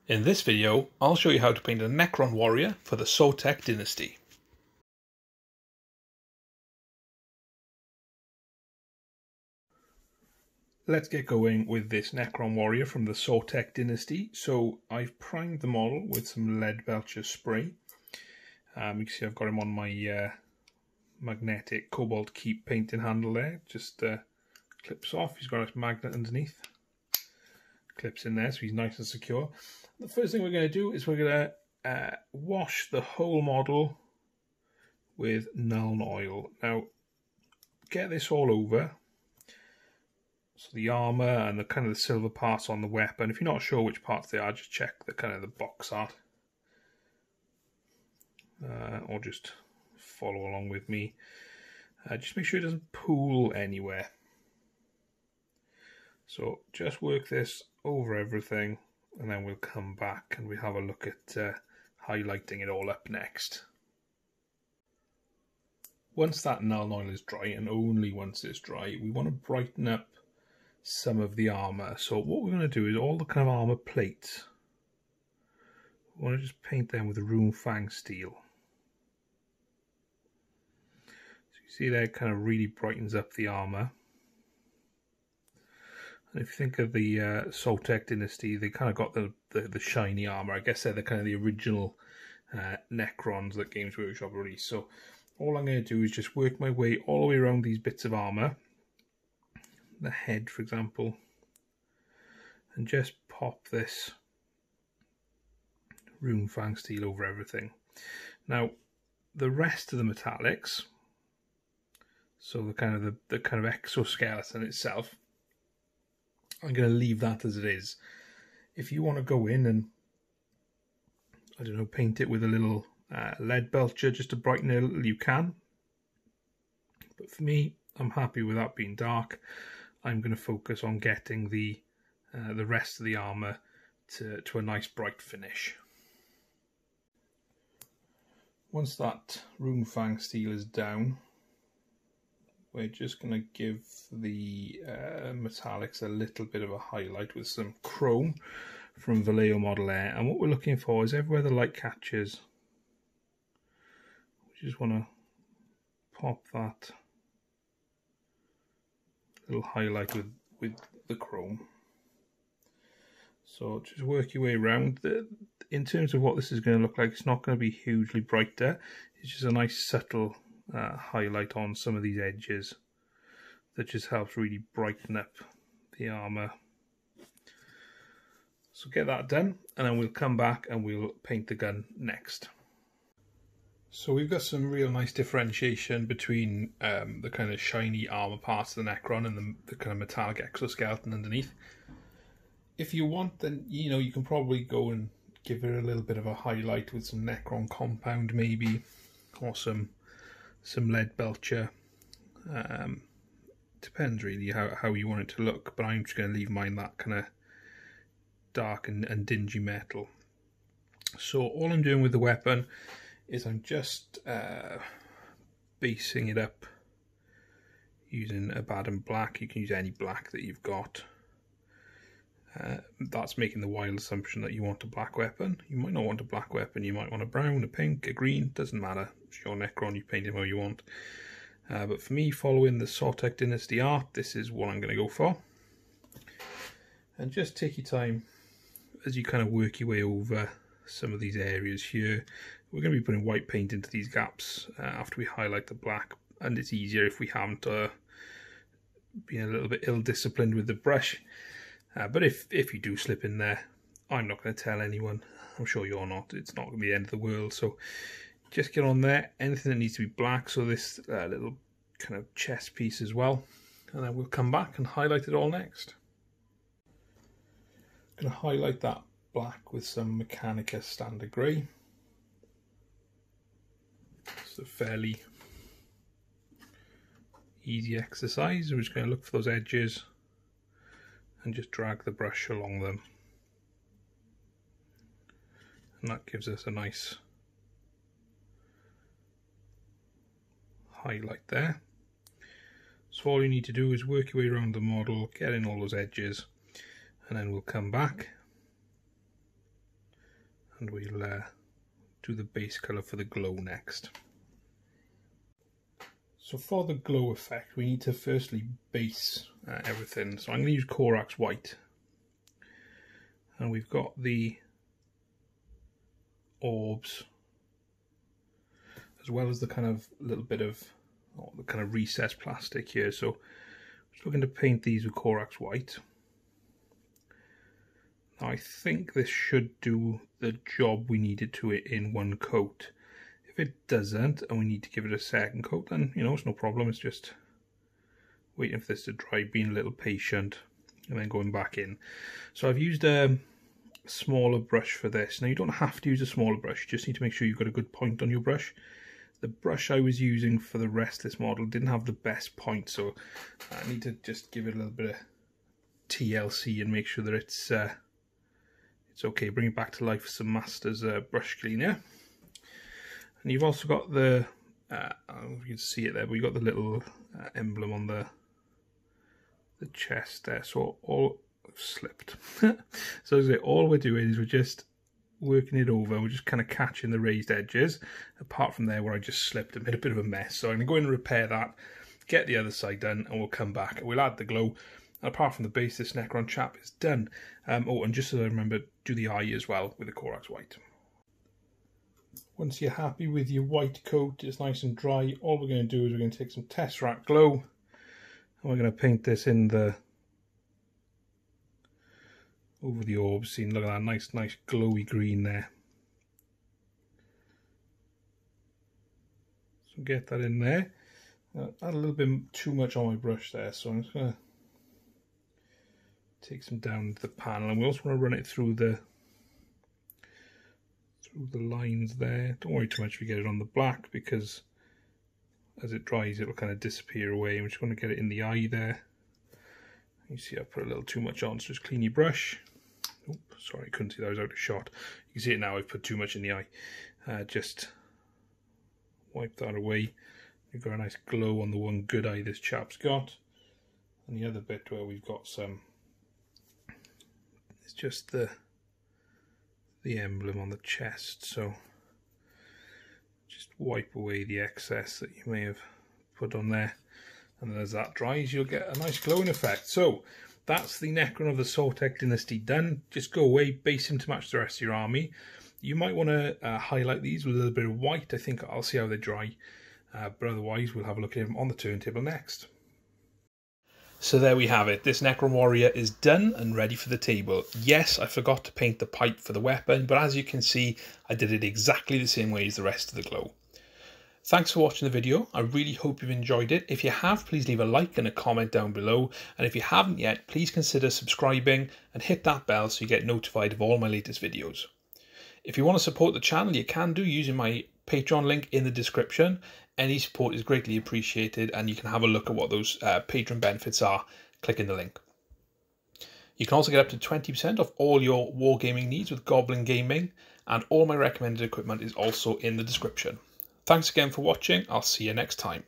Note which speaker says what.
Speaker 1: In this video, I'll show you how to paint a Necron Warrior for the Sautekh Dynasty. Let's get going with this Necron Warrior from the Sautekh Dynasty. So I've primed the model with some Leadbelcher spray. You can see I've got him on my magnetic cobalt keep painting handle there. Just clips off. He's got a magnet underneath. Clips in there so he's nice and secure. The first thing we're going to do is we're going to wash the whole model with Nuln Oil. Now, get this all over. So the armour and the kind of the silver parts on the weapon. If you're not sure which parts they are, just check the kind of the box art. Or just follow along with me. Just make sure it doesn't pool anywhere. So just work this over everything, and then we'll come back and we'll have a look at highlighting it all up next. Once that Nuln Oil is dry, and only once it's dry, we want to brighten up some of the armour. So what we're going to do is all the kind of armour plates, we want to just paint them with the Runefang Steel. So you see there, it kind of really brightens up the armour. And if you think of the Sautekh Dynasty, they kind of got the shiny armour. I guess they're the kind of the original Necrons that Games Workshop released. So all I'm going to do is just work my way all the way around these bits of armour. The head, for example. And just pop this Runefang Steel over everything. Now, the rest of the metallics, so the kind of exoskeleton itself, I'm going to leave that as it is. If you want to go in and, I don't know, paint it with a little Leadbelcher just to brighten it a little, you can. But for me, I'm happy with that being dark. I'm going to focus on getting the rest of the armour to a nice bright finish. Once that Runefang Steel is down, we're just going to give the metallics a little bit of a highlight with some chrome from Vallejo Model Air. And what we're looking for is everywhere the light catches, we just want to pop that little highlight with the chrome. So just work your way around. In terms of what this is going to look like, it's not going to be hugely brighter. It's just a nice subtle highlight on some of these edges that just helps really brighten up the armour. So get that done, and then we'll come back and we'll paint the gun next. So we've got some real nice differentiation between the kind of shiny armour parts of the Necron and the kind of metallic exoskeleton underneath. If you want, then you can probably go and give it a little bit of a highlight with some Necron compound maybe, or some Leadbelcher. Depends really how you want it to look, but I'm just going to leave mine that kind of dark and dingy metal. So all I'm doing with the weapon is I'm just basing it up using Abaddon Black. You can use any black that you've got. That's making the wild assumption that you want a black weapon. You might not want a black weapon, you might want a brown, a pink, a green, doesn't matter. It's your Necron, you paint him how you want. But for me, following the Sautekh Dynasty art, this is what I'm going to go for. And just take your time as you kind of work your way over some of these areas here. We're going to be putting white paint into these gaps after we highlight the black, and it's easier if we haven't been a little bit ill-disciplined with the brush. But if you do slip in there, I'm not going to tell anyone. I'm sure you're not. It's not going to be the end of the world. So just get on there. Anything that needs to be black, so this little kind of chest piece as well. And then we'll come back and highlight it all next. I'm going to highlight that black with some Mechanicus standard grey. It's a fairly easy exercise. We're just going to look for those edges and just drag the brush along them, and that gives us a nice highlight there. So all you need to do is work your way around the model, get in all those edges, and then we'll come back and we'll do the base colour for the glow next. So for the glow effect, we need to firstly base everything. So I'm going to use Corax White. And we've got the orbs, as well as the kind of little bit of the kind of recessed plastic here. So I'm just looking to paint these with Corax White. Now I think this should do the job we needed to it in one coat. If it doesn't and we need to give it a second coat, then you know, it's no problem. It's just waiting for this to dry, being a little patient, and then going back in. So I've used a smaller brush for this. Now you don't have to use a smaller brush, you just need to make sure you've got a good point on your brush. The brush I was using for the rest of this model didn't have the best point, so I need to just give it a little bit of TLC and make sure that it's okay. Bring it back to life with some Masters brush cleaner. And you've also got the, I don't know if you can see it there, but you've got the little emblem on the chest there. So all slipped. So as I say, all we're doing is we're just working it over. We're just kind of catching the raised edges. Apart from there where I just slipped and made a bit of a mess. So I'm going to go in and repair that, get the other side done, and we'll come back. We'll add the glow. And apart from the base, this Necron chap is done. Oh, and just so I remember, do the eye as well with the Corax White. Once you're happy with your white coat, it's nice and dry, all we're going to do is we're going to take some Tesseract Glow and we're going to paint this in the over the orbs. See, look at that nice glowy green there. So get that in there. Add a little bit too much on my brush there, so I'm just going to take some down into the panel, and we also want to run it through the lines there. Don't worry too much if you get it on the black, because as it dries it'll kind of disappear away. I'm just going to get it in the eye there. You see I put a little too much on, so just clean your brush. Oh, sorry, I couldn't see that, I was out of shot. You can see it now, I've put too much in the eye. Just wipe that away. We've got a nice glow on the one good eye this chap's got. And the other bit where we've got some, it's just the emblem on the chest, so just wipe away the excess that you may have put on there, and then as that dries you'll get a nice glowing effect. So that's the Necron of the Sautekh Dynasty done. Just go away, base him to match the rest of your army. You might want to highlight these with a little bit of white. I think I'll see how they dry, but otherwise we'll have a look at him on the turntable next. So there we have it. This Necron Warrior is done and ready for the table. Yes, I forgot to paint the pipe for the weapon, but as you can see, I did it exactly the same way as the rest of the glow. Thanks for watching the video. I really hope you've enjoyed it. If you have, please leave a like and a comment down below. And if you haven't yet, please consider subscribing and hit that bell so you get notified of all my latest videos. If you want to support the channel, you can do using my Patreon link in the description. Any support is greatly appreciated, and you can have a look at what those patron benefits are clicking the link. You can also get up to 20% off all your wargaming needs with Goblin Gaming, and all my recommended equipment is also in the description. Thanks again for watching. I'll see you next time.